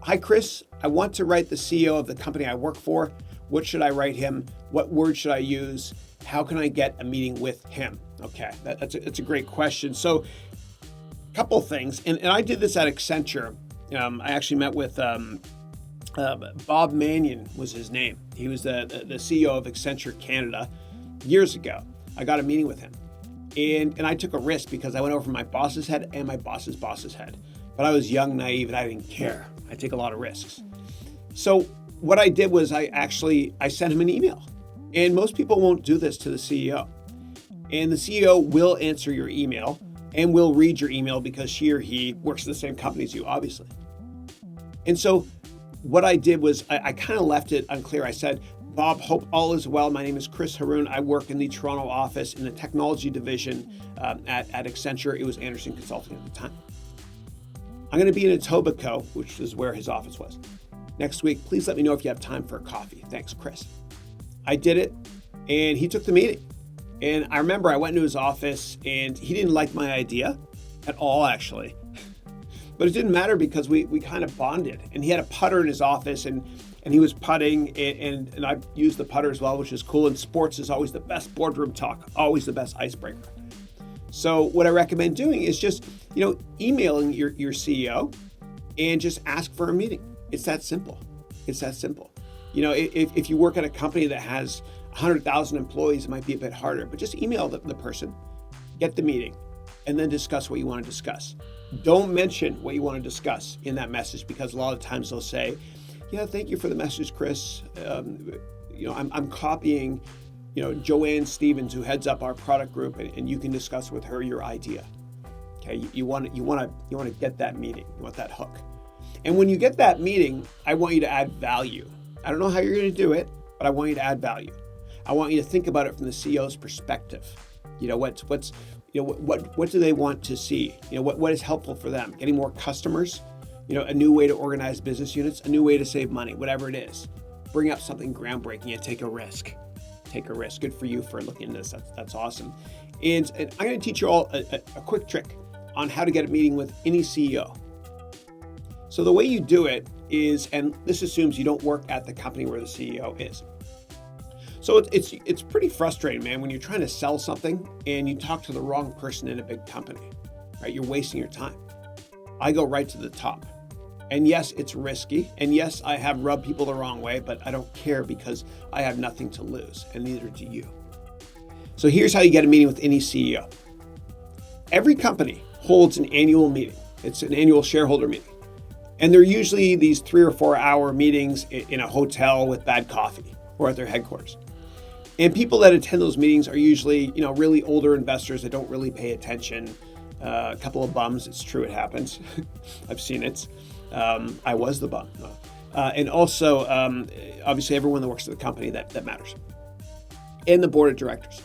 Hi, Chris. I want to write the CEO of the company I work for. What should I write him? What word should I use? How can I get a meeting with him? Okay, that's a great question. So a couple of things, and I did this at Accenture. I actually met with Bob Mannion was his name. He was the CEO of Accenture Canada years ago. I got a meeting with him. And I took a risk because I went over my boss's head and my boss's boss's head. But I was young, naive, and I didn't care. I take a lot of risks. So what I did was I sent him an email. And most people won't do this to the CEO. And the CEO will answer your email and will read your email because she or he works at the same company as you, obviously. And so what I did was I kind of left it unclear. I said, Bob, hope all is well. My name is Chris Haroun. I work in the Toronto office in the technology division at Accenture. It was Anderson Consulting at the time. I'm going to be in Etobicoke, which is where his office was, next week. Please let me know if you have time for a coffee. Thanks, Chris. I did it, and he took the meeting. And I remember I went into his office, and he didn't like my idea at all, actually. But it didn't matter because we kind of bonded. And he had a putter in his office, and he was putting, and I used the putter as well, which is cool. And sports is always the best boardroom talk, always the best icebreaker. So what I recommend doing is just, emailing your CEO and just ask for a meeting. It's that simple. It's that simple. If you work at a company that has 100,000 employees, it might be a bit harder, but just email the person, get the meeting, and then discuss what you want to discuss. Don't mention what you want to discuss in that message because a lot of times they'll say, yeah, thank you for the message, Chris. I'm copying, Joanne Stevens, who heads up our product group, and you can discuss with her your idea. Okay, you want to get that meeting. You want that hook. And when you get that meeting, I want you to add value. I don't know how you're going to do it, but I want you to add value. I want you to think about it from the CEO's perspective. What do they want to see? What is helpful for them? Getting more customers, a new way to organize business units, a new way to save money, whatever it is. Bring up something groundbreaking and take a risk. Take a risk. Good for you for looking into this. That's awesome. And I'm going to teach you all a quick trick on how to get a meeting with any CEO. So the way you do it is, and this assumes you don't work at the company where the CEO is. So it's pretty frustrating, man, when you're trying to sell something and you talk to the wrong person in a big company, right? You're wasting your time. I go right to the top. And yes, it's risky. And yes, I have rubbed people the wrong way, but I don't care because I have nothing to lose, and neither do you. So here's how you get a meeting with any CEO. Every company holds an annual meeting. It's an annual shareholder meeting. And they're usually these 3 or 4 hour meetings in a hotel with bad coffee or at their headquarters. And people that attend those meetings are usually, really older investors that don't really pay attention. A couple of bums. It's true. It happens. I've seen it. I was the bum. And also, obviously, everyone that works at the company that matters. And the board of directors.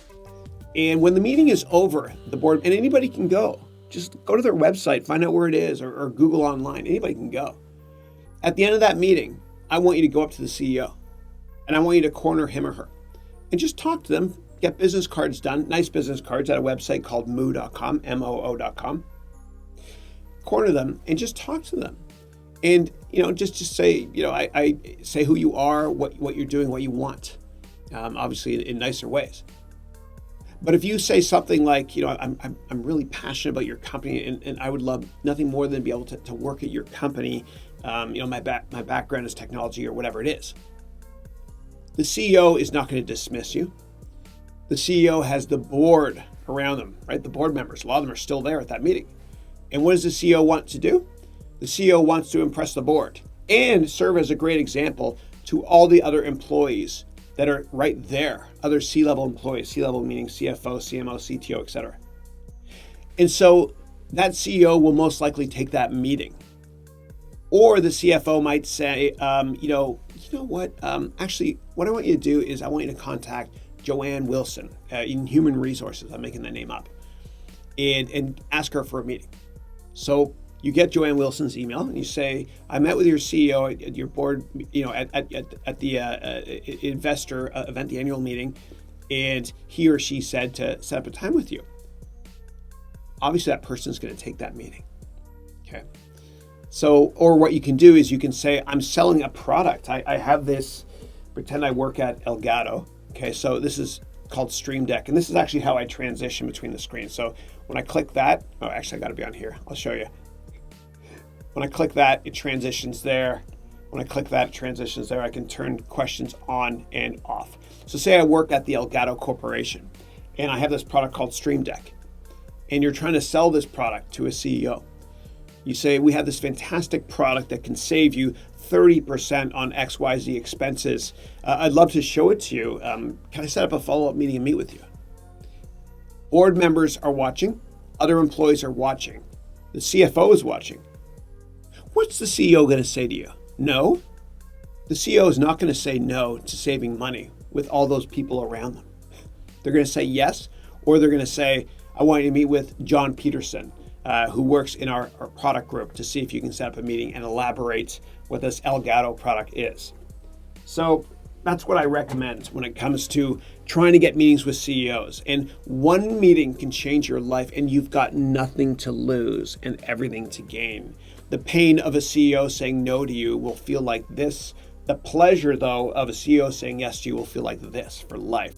And when the meeting is over, the board, and anybody can go. Just go to their website, find out where it is, or Google online. Anybody can go. At the end of that meeting, I want you to go up to the CEO. And I want you to corner him or her. And just talk to them. Get business cards done. Nice business cards at a website called moo.com, MOO.com. Corner them and just talk to them. And, just say, I say who you are, what you're doing, what you want. Obviously in nicer ways. But if you say something like, I'm really passionate about your company and I would love nothing more than be able to work at your company. My background is technology or whatever it is. The CEO is not going to dismiss you. The CEO has the board around them, right? The board members, a lot of them are still there at that meeting. And what does the CEO want to do? The CEO wants to impress the board and serve as a great example to all the other employees that are right there, other C-level employees, C-level meaning CFO, CMO, CTO, etc. And so that CEO will most likely take that meeting. Or the CFO might say, actually, what I want you to do is I want you to contact Joanne Wilson in Human Resources. I'm making that name up. And ask her for a meeting. So you get Joanne Wilson's email and you say, I met with your CEO at your board, at the investor event, the annual meeting, and he or she said to set up a time with you. Obviously, that person's going to take that meeting. Okay. So, or what you can do is you can say, I'm selling a product. I have this, pretend I work at Elgato. Okay, so this is called Stream Deck. And this is actually how I transition between the screens. So when I click that, oh, actually I gotta be on here. I'll show you. When I click that, it transitions there. When I click that, it transitions there. I can turn questions on and off. So say I work at the Elgato Corporation and I have this product called Stream Deck, and you're trying to sell this product to a CEO. You say, we have this fantastic product that can save you 30% on XYZ expenses. I'd love to show it to you. Can I set up a follow-up meeting and meet with you? Board members are watching. Other employees are watching. The CFO is watching. What's the CEO going to say to you? No? The CEO is not going to say no to saving money with all those people around them. They're going to say yes, or they're going to say, I want you to meet with John Peterson, who works in our product group, to see if you can set up a meeting and elaborate what this Elgato product is. So that's what I recommend when it comes to trying to get meetings with CEOs. And one meeting can change your life, and you've got nothing to lose and everything to gain. The pain of a CEO saying no to you will feel like this. The pleasure, though, of a CEO saying yes to you will feel like this for life.